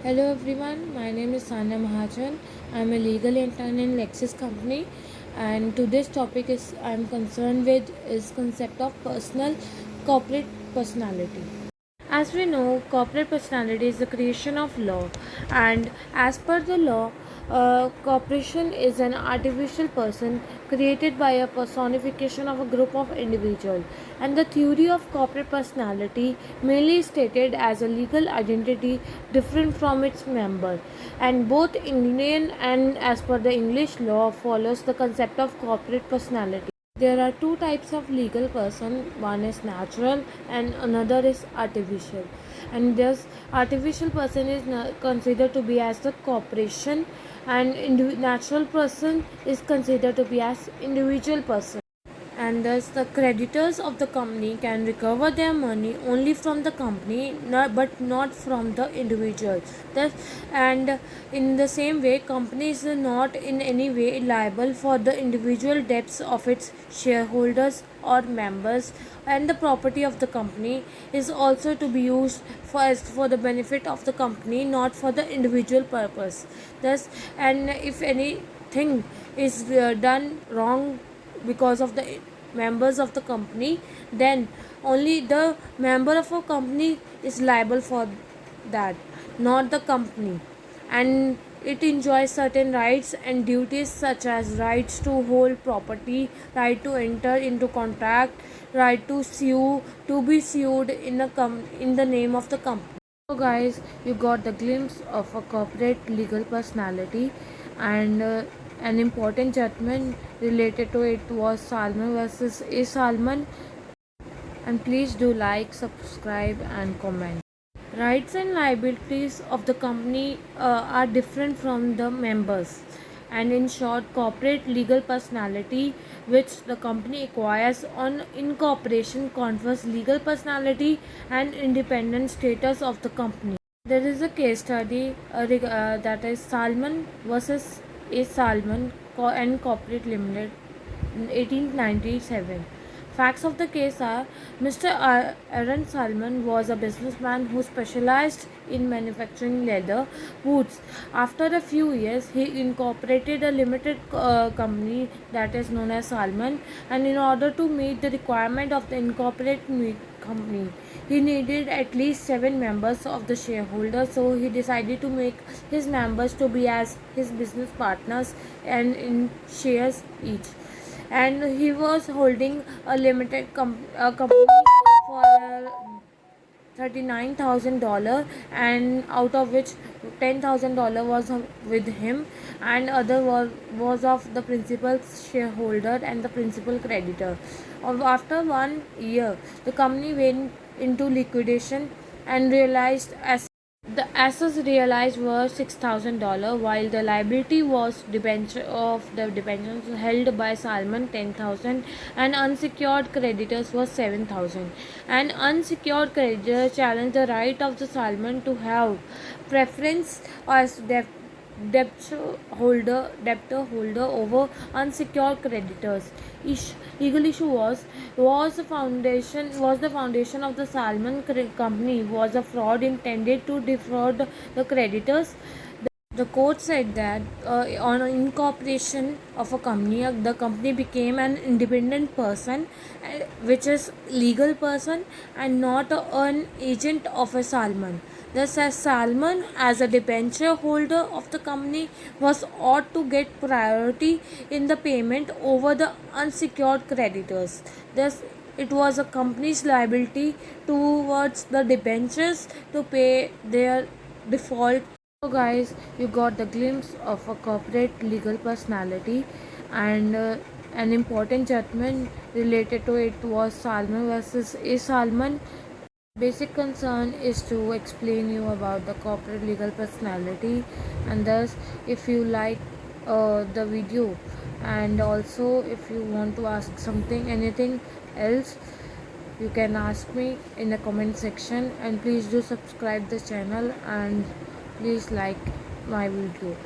Hello everyone, my name is Sanya Mahajan. I'm a legal intern in Lexis company, and today's topic is I'm concerned with is concept of personal corporate personality. As we know, corporate personality is the creation of law, and as per the law, a corporation is an artificial person created by a personification of a group of individuals. And the theory of corporate personality mainly stated as a legal identity different from its member. And both Indian and as per the English law follows the concept of corporate personality. There are two types of legal person. One is natural and another is artificial. And this artificial person is considered to be as the corporation, and natural person is considered to be as individual person, and thus the creditors of the company can recover their money only from the company, but not from the individual. Thus, and in the same way, company is not in any way liable for the individual debts of its shareholders or members, and the property of the company is also to be used for the benefit of the company, not for the individual purpose. Thus, and if anything is done wrong because of the members of the company, then only the member of a company is liable for that, not the company. And it enjoys certain rights and duties such as rights to hold property, right to enter into contract, right to sue, to be sued in the name of the company. So guys, you got the glimpse of a corporate legal personality, and an important judgment related to it was Salman versus A. Salman. And please do like, subscribe, and comment. Rights and liabilities of the company are different from the members. And in short, corporate legal personality which the company acquires on incorporation confers legal personality and independent status of the company. There is a case study that is Salman versus A. Salman and Corporate Limited in 1897. Facts of the case are: Mr. Aaron Salman was a businessman who specialized in manufacturing leather boots. After a few years, he incorporated a limited company that is known as Salman, and in order to meet the requirement of the incorporated company, he needed at least 7 members of the shareholders, so he decided to make his members to be as his business partners and in shares each. And he was holding a limited company for $39,000, and out of which $10,000 was with him, and other was of the principal shareholder and the principal creditor. After 1 year, the company went into liquidation and realized as the assets realized were $6,000, while the liability was debentures held by Salman 10,000, and unsecured creditors was 7,000. An unsecured creditor challenged the right of the Salman to have preference as debtor holder over unsecured creditors. Legal issue was the foundation of the Salman company was a fraud intended to defraud the creditors. The court said that on incorporation of a company, the company became an independent person, which is legal person and not an agent of a Salman. Thus, as Salman, as a debenture holder of the company, was ought to get priority in the payment over the unsecured creditors. Thus, it was a company's liability towards the debentures to pay their default. So guys, you got the glimpse of a corporate legal personality, and an important judgment related to it was Salman versus A. Salman. Basic concern is to explain you about the corporate legal personality, and thus if you like the video, and also if you want to ask something anything else, you can ask me in the comment section, and please do subscribe the channel and please like my video.